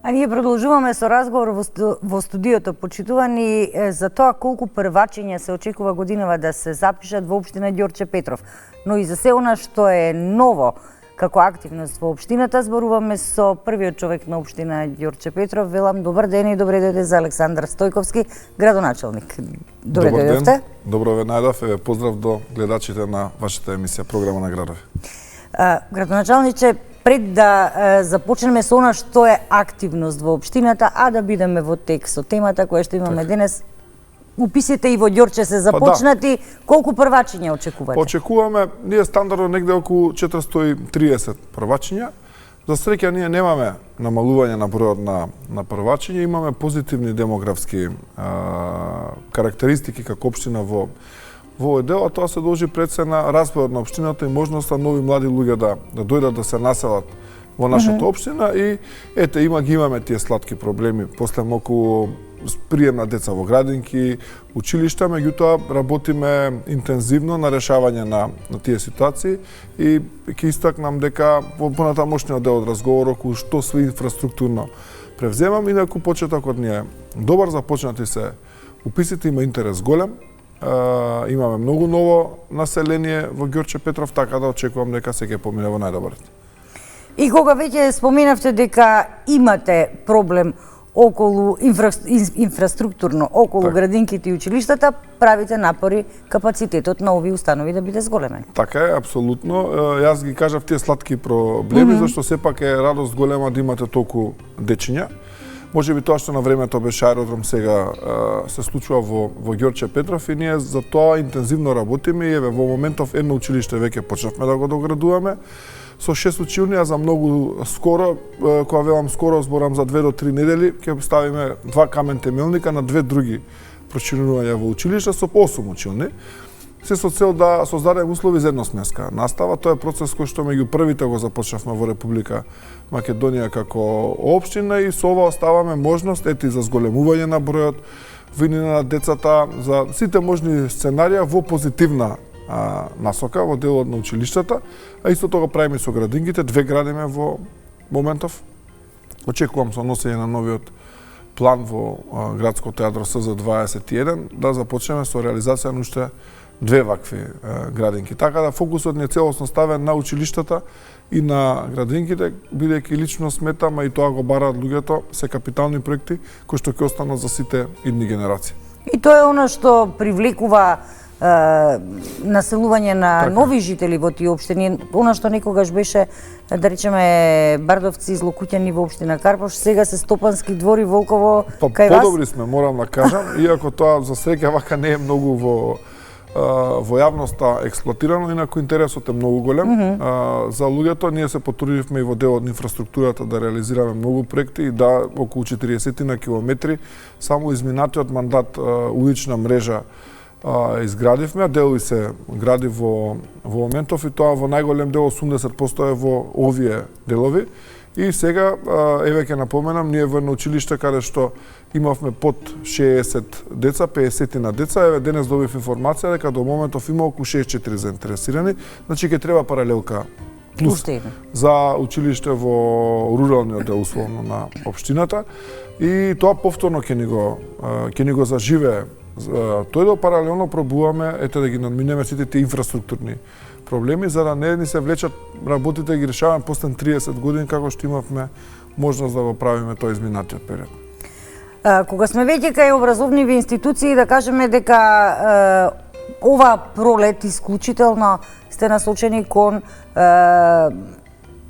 А ние продолжуваме со разговор во студиото, почитувани за тоа колку првачиња се очекува годинава да се запишат во општина Ѓорче Петров. Но и за се она што е ново како активност во општината, зборуваме со првиот човек на општина Ѓорче Петров. Велам добар ден и добре дојде за Александар Стојковски, градоначалник. Добре дојдовте. Добро ве најдов, поздрав до гледачите на вашата емисија Програма на градови. Градоначалниче, пред да започнеме со она што е активност во општината, а да бидеме во тек со темата која што имаме денес, уписите и во Ѓорче се започнати, колку првачиња очекувате? Очекуваме, ние стандардно негде околу 430 првачиња. За среќа ние немаме намалување на бројот на првачиња, имаме позитивни демографски карактеристики како општина во овој дел, а тоа се должи пред се на развојот на општината и можноста нови млади луѓе да дојдат да се населат во нашата општина и ете имаме тие сладки проблеми после околу прием на деца во градинки, училишта, меѓутоа работиме интензивно на решавање на тие ситуации и ќе истакнам дека во понатамошниот дел од разговор околу што све инфраструктурно превземам, инаку почетокот ни е добар, започнати се уписите, има интерес голем. Имаме многу ново население во Ѓорче Петров, така да очекувам дека се ќе помине во најдобарите. И кога веќе споменавте дека имате проблем околу инфраструктурно, околу градинките и училиштата, правите напори капацитетот на овие установи да биде зголемен. Така е, апсолутно. Јас ги кажав тие сладки проблеми, зашто сепак е радост голема да имате толку дечиња. Може би тоа што на времето беше аеродром, сега се случува во Ѓорче Петров и ние за тоа интензивно работиме и еве во моментов едно училиште веќе почнавме да го доградуваме со 6 училни, а за многу скоро, кога велам скоро, зборам за 2 до 3 недели, ќе ставиме 2 камен темелника на 2 други проширувања во училишта со 8 училни. Се со цел да создадеме услови за едносменска настава. Тоа е процес кој што меѓу првите го започнавме во Република Македонија како општина и со ова оставаме можност за зголемување на бројот, винина на децата, за сите можни сценарија во позитивна насока во делот на училиштата, а исто тоа го правиме со градинките, 2 градиме во моментов. Очекувам со носење на новиот план во градско театро СЗ21 да започнеме со реализација на уште 2 вакви градинки. Така да фокусот ни е целосно ставен на училиштата и на градинките, бидејќи лично сметам, а и тоа го бараат луѓето, се капитални проекти кои што ќе останат за сите идни генерации. И тоа е она што привлекува населување на нови жители во тие општини, она што некогаш беше, да речеме, Бардовци, Злокуќани во општина Карпош, сега се Стопански двори, Волково, кај вас? Подобри сме, морам да кажам, иако тоа за среќа вака не е многу во јавноста експлоатирано, инаку интересот е многу голем. За луѓето ние се потрудивме и во делот на инфраструктурата да реализираме многу проекти и да околу 40 на километри само изминатиот мандат улична мрежа изградивме, делови се гради во моментов и тоа во најголем дел 80% е во овие делови. И сега, еве ќе напоменам, ние во едно училиште каде што имавме под 60 деца, 50 на деца, еве денес добив информација дека до моментов има околу 64 заинтересирани, значи ќе треба паралелка плюс за училиште во руралниот дел условно на општината и тоа повторно ќе ни го заживее. Тој дел паралелно пробуваме да ги надминеме сите тие инфраструктурни проблеми, за да не ни се влечат работите ги решаваме после 30 години, како што имавме можност да го правиме тој изминатиот период. Кога сме веќе кај образовниви институции, да кажеме дека ова пролет исклучително сте насочени кон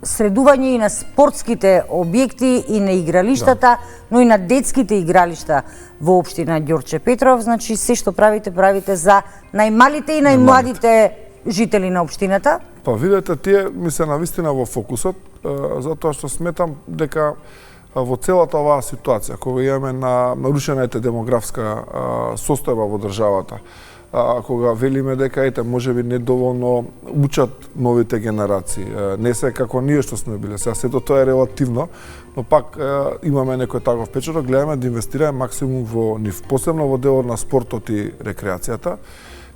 средување и на спортските објекти и на игралиштата, но и на детските игралишта во општина Ѓорче Петров. Значи, се што правите за најмалите и најмладите жители на општината? Па, видете, тие ми се навистина во фокусот, затоа што сметам дека во целата оваа ситуација, кога имаме нарушената демографска состојба во државата, кога велиме дека можеби недоволно учат новите генерации, не се како ние што сме биле, сега сето тоа е релативно, но пак имаме некој таков печаток, гледаме да инвестираме максимум во нив, посебно во делот на спортот и рекреацијата.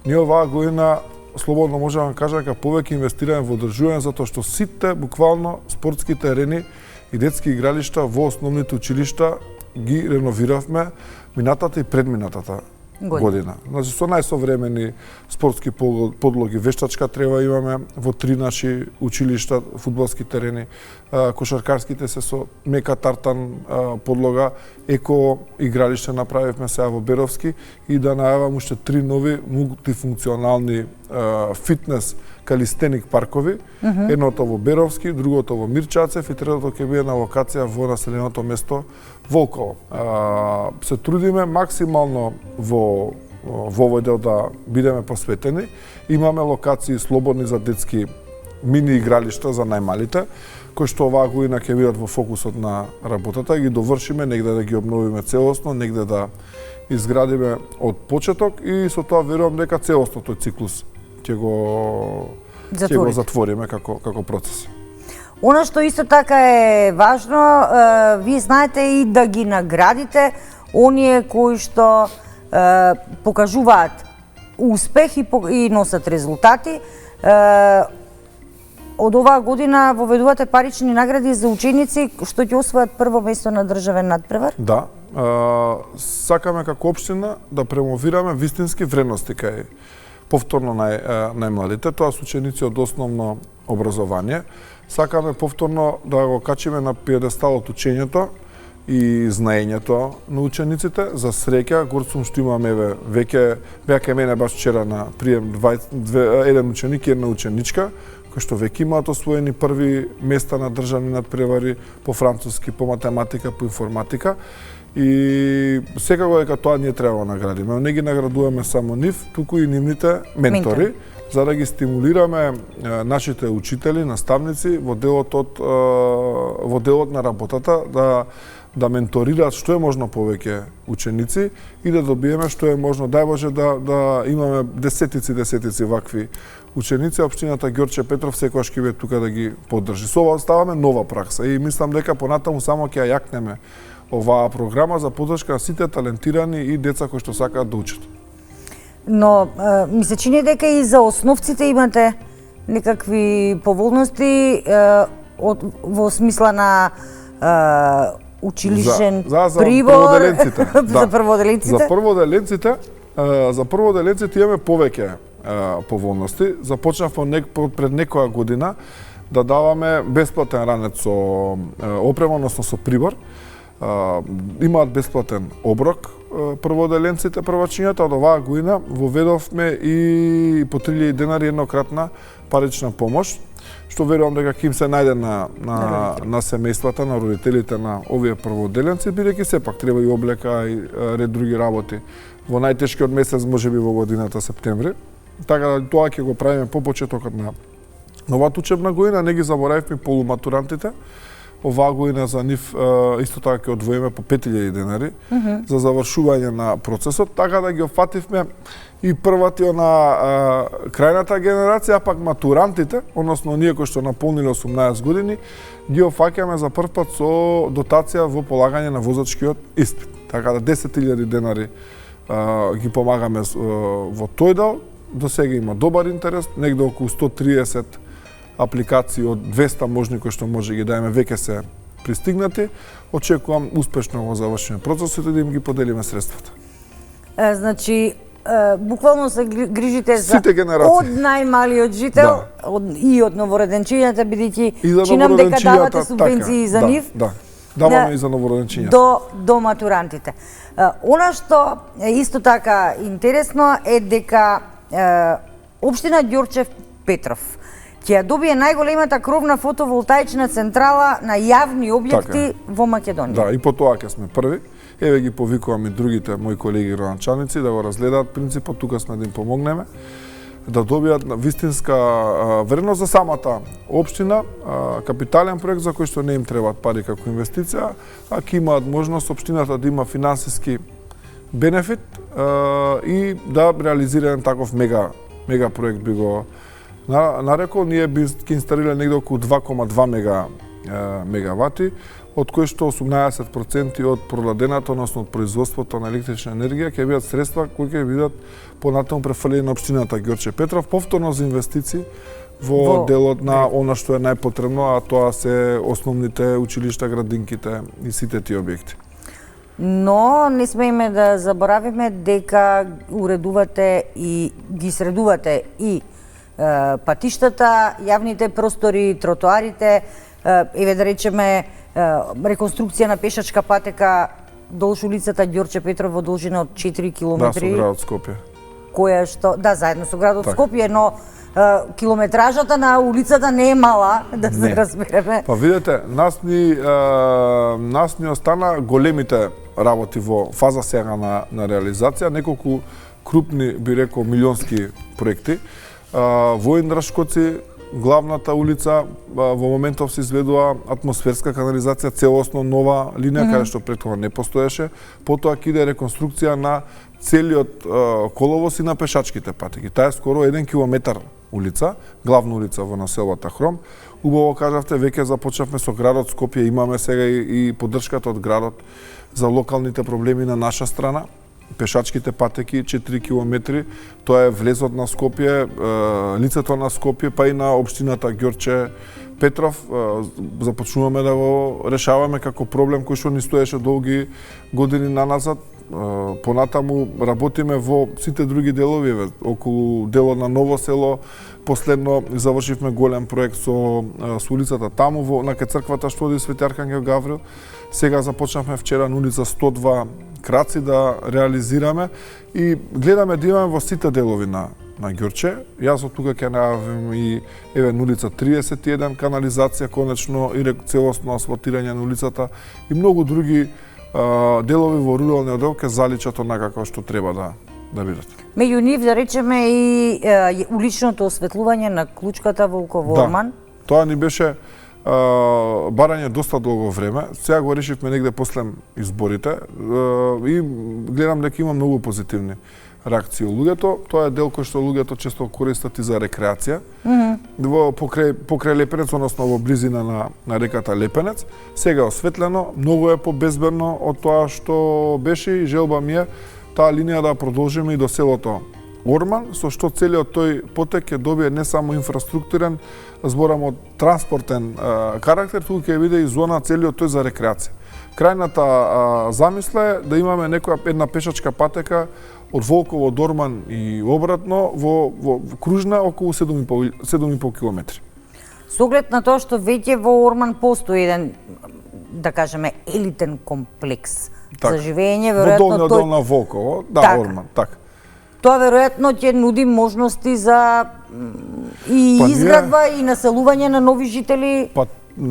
Ние оваа година слободно можам да кажам дека повеќе инвестираме во одржување затоа што сите буквално спортските арени и детски игралишта во основните училишта ги реновиравме минатата и предминатата година. Значи со најсовремени спортски подлоги, вештачка трева имаме во 3 наши училишта, фудбалски терени, кошаркарските се со мека тартан подлога, еко игралиште направивме сега во Беровски и да најавам уште 3 нови мултифункционални фитнес калистеник паркови, едното во Беровски, другото во Мирчацев и третото ќе биде на локација во населеното место Волково. Се трудиме максимално во овој дел да бидеме посветени. Имаме локации слободни за детски мини игралишта за најмалите, кои што оваа година ќе бидат во фокусот на работата, ги довршиме, негде да ги обновиме целосно, негде да изградиме од почеток и со тоа верувам дека целосно тој циклус ќе го затвориме како процес. Она што исто така е важно, вие знаете и да ги наградите оние кои што покажуваат успех и носат резултати. Од оваа година воведувате парични награди за ученици што ќе освојат прво место на државен надпревар? Да. Сакаме како општина да промовираме вистински вредности кај повторно најмладите, тоа се ученици од основно образование. Сакаме повторно да го качиме на пиедесталот учењето и знаењето на учениците. За среќа, горд сум што имаме веќе беа кај мене баш вчера на прием еден ученик и една ученичка, кои што веќе имаат освоени први места на државни надпревари по француски, по математика, по информатика. И секако дека тоа ние треба да наградиме. Не ги наградуваме само нив, туку и нивните ментори, за да ги стимулираме нашите учители, наставници во делот на работата, да менторираат што е можно повеќе ученици и да добиеме што е можно, дај Боже да имаме десетици вакви ученици. Општината Ѓорче Петров секогаш ќе биде тука да ги поддржи. Со ова ставаме нова пракса и мислам дека понатаму само ќе ја јакнеме оваа програма за поддршка на сите талентирани и деца кои што сакаат да учат. Но ми се чини дека и за основците имате некакви поволности во смисла на училишен прибор за прводеленците. За прводеленците имаме повеќе поволности. Започнавме пред некоја година да даваме бесплатен ранец со опрема, односно со прибор. Имаат бесплатен оброк прводеленците, првачињата. Од оваа година воведовме и по 3000 денари еднократна парична помош, што верувам дека ќе им се најде на семејствата, на родителите на овие прводеленци, бидејќи сепак треба и облека и ред други работи во најтешкиот месец можеби во годината септември. Така да тоа ќе го правиме по почетокот на новата учебна година. Не ги заборавивме полуматурантите. Оваа година за нив исто така ќе одвоиме по 5000 денари за завршување на процесот, така да ги опфативме и првата крајната генерација, пак матурантите, односно ние кои што наполниле 18 години, ги опфаќаме за прв пат со дотација во полагање на возачкиот испит. Така да 10.000 денари ги помагаме во тој дел. До сега има добар интерес, негде околу 130 апликации од 200 можни кои што може ги дајме веќе се пристигнати. Очекувам успешно го завршиме процесот и да им ги поделиме средствата. Значи, буквално се грижите за од најмалиот жител и од новороденчињата, бидејќи чинам дека давате субвенции за нив. Да, даваме и за новороденчињата. До матурантите. Она што е исто така интересно е дека општина Ѓорче Петров ќе ја добие најголемата кровна фотоволтаична централа на јавни објекти во Македонија. Да, и по тоа ќе сме први. Еве ги повикувам и другите мои колеги роданчаници да го разгледаат принципот, тука сме да им помогнеме да добијат вистинска вредност за самата општина, капитален проект за кој што не им требаат пари како инвестиција, а ќе имаат можност општината да има финансиски бенефит и да реализира таков мега проект би го нарекол. Ние би ќе инсталирале негде околу 2,2 мегавати. од кои што 18% од продадената, односно од производството на електрична енергија ќе бидат средства кои ќе бидат понатаму префрлени на општината Ѓорче Петров, повторно за инвестиции во делот на она што е најпотребно, а тоа се основните училишта, градинките и сите тие објекти. Но не смееме да заборавиме дека уредувате и ги средувате и патиштата, јавните простори, тротоарите, еве да речеме реконструкција на пешачка патека долж улицата Ѓорче Петров во должина од 4 километри. Да, со градот Скопје. Која што, да, заедно со градот Скопје, но километражата на улицата не е мала, да се разбереме. Па видете, нас ни остана големите работи во фаза сега на реализација, неколку крупни, би рекол, милионски проекти. Воин Рашкоци, главната улица, во моментов се изведува атмосферска канализација, целосно нова линија, каде што претходно не постоеше. Потоа ќе иде реконструкција на целиот коловоз и на пешачките патеки. Таа е скоро 1 километар улица, главна улица во населбата Хром. Убаво кажавте, веќе започнавме со градот Скопје, имаме сега и поддршката од градот за локалните проблеми на наша страна. Пешачките патеки 4 километри, тоа е влезот на Скопје, лицето на Скопје, па и на општината Ѓорче Петров. Започнуваме да го решаваме како проблем кој што ни стоеше долги години наназад. Понатаму работиме во сите други делови, околу делот на Ново село. Последно завршивме голем проект со улицата таму на кај црквата што оди Свети Архангел Гаврил. Сега започнавме вчера на улица 102 Краци да реализираме и гледаме да имаме во сите делови на Ѓорче. Јас од тука ќе најавим и еве на улица 31 канализација конечно и целосно асфалтирање на улицата и многу други делови во руралниот дел ќе заличат онака што треба да бидат. Меѓу нив да речеме и уличното осветлување на клучката Волково-Орман. Да, тоа ни беше барање доста долго време. Сега го решивме негде после изборите и гледам дека има многу позитивни реакции од луѓето. Тоа е дел кој што луѓето често користат и за рекреација. Покрај Лепенец, односно во близина на реката Лепенец. Сега осветлено, многу е побезбедно од тоа што беше и желба ми е таа линија да продолжиме и до селото Орман, со што целиот тој потек ќе добие не само инфраструктурен, зборам од транспортен карактер, туку ќе биде и зона целиот тој за рекреација. Крајната замисла е да имаме една пешачка патека од Волково до Орман и обратно во кружна околу 7,5 километри. Со оглед на тоа што веќе во Орман постои еден, да кажеме, елитен комплекс за живење, Во веројатно долниот дел на Волково, да, Орман, така. Тоа веројатно ќе нуди можности за и изградба и населување на нови жители. Па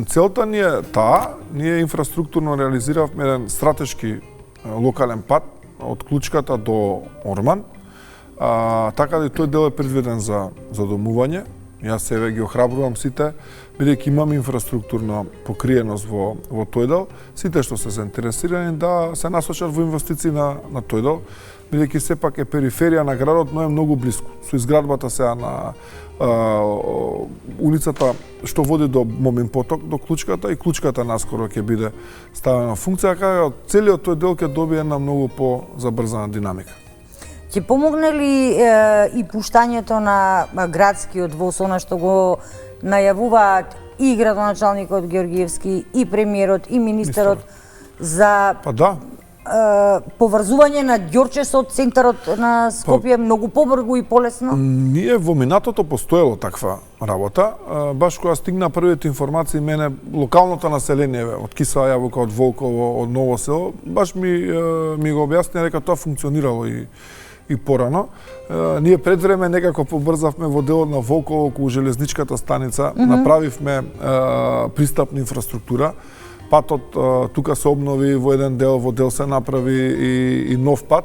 целта ни е таа, ние инфраструктурно реализиравме еден стратешки локален пат од Клучката до Орман, така да и тој дел е предвиден за домување. Јас себе ги охрабрувам сите, бидејќи имаме инфраструктурна покриеност во тој дел, сите што се заинтересирани да се насочат во инвестиции на тој дел, бидејќи сепак е периферија на градот, но е многу близко. Со изградбата сега на улицата што води до Момин поток, до Клучката, и Клучката наскоро ќе биде ставена функција, каде целиот тој дел ќе добие една многу по-забрзана динамика. Ќе помогне ли и пуштањето на градскиот воз, она што го најавуваат и градоначалникот Георгиевски, и премиерот, и министерот за Па да. Поврзување на Ѓорче со центарот на Скопје многу побрзо и полесно? Ние во минатото постоело таква работа. Баш кога стигна првите информации, мене локалното население од Кисела Јаболка, од Волково, од Ново село, баш ми го објасни дека тоа функционирало и порано. Ние пред време некако побрзавме во делот на Волково околу железничката станица, направивме пристапна инфраструктура. Патот тука се обнови во еден дел, во дел се направи и нов пат.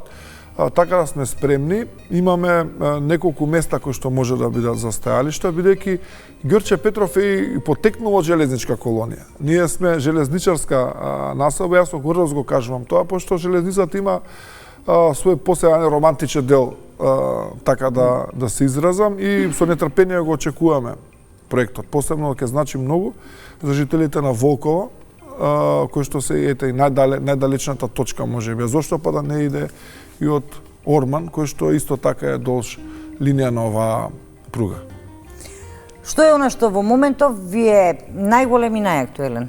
Така да сме спремни. Имаме неколку места кои што може да бидат за стајалишта, бидејќи Ѓорче Петров е и потекнал од железничка колонија. Ние сме железничарска населба, јас гордост го кажувам тоа, пошто железницата има свој посебен романтичен дел, така да се изразам, и со нетрпение го очекуваме проектот. Посебно ќе значи многу за жителите на Волково, кој што се ете и најдалечната точка можеби. Зошто па да не иде и од Орман, кој што исто така е долж линија на оваа пруга. Што е она што во моментов ви е најголем и најактуелен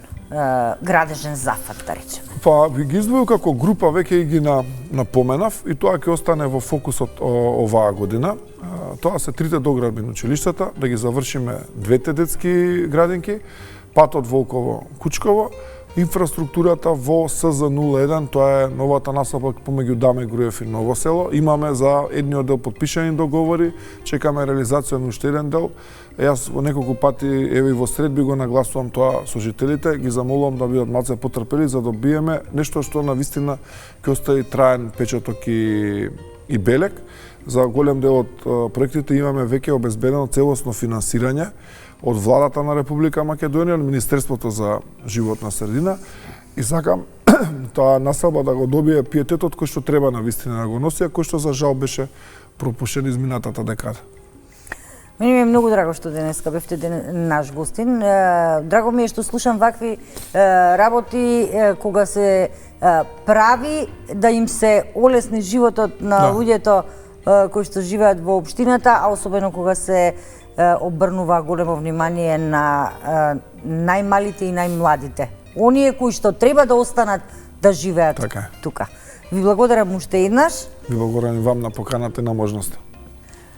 градежен зафат, да речеме? Па, ви ги издвоил како група, веќе и ги напоменав, и тоа ќе остане во фокусот оваа година. Тоа се 3 доградбени училиштата, да ги завршиме 2 детски градинки, патот Волково-Кучково, инфраструктурата во СЗ-01, тоа е новата насока помеѓу Даме Груев и Ново село. Имаме за едниот дел подпишани договори, чекаме реализација на уште еден дел. Јас во неколку пати, еве и во сред би го нагласувам тоа со жителите, ги замолувам да бидат малце потрпели за да добиеме нешто што на вистина ќе остави траен печаток и белег. За голем дел од проектите имаме веќе обезбедено целосно финансирање од владата на Република Македонија, од Министерството за животна средина, и сакам тоа населба да го добие пиететот кој што треба на вистина да го носи, а кој што за жал беше пропушен изминатата декада. Мене ми е многу драго што денеска бевте наш гостин. Драго ми е што слушам вакви работи кога се прави да им се олесни животот на луѓето кои што живеат во општината, а особено кога се обрнува големо внимание на најмалите и најмладите. Оние кои што треба да останат да живеат тука. Ви благодарам уште еднаш. Ви благодарам и вам на поканата и на можноста.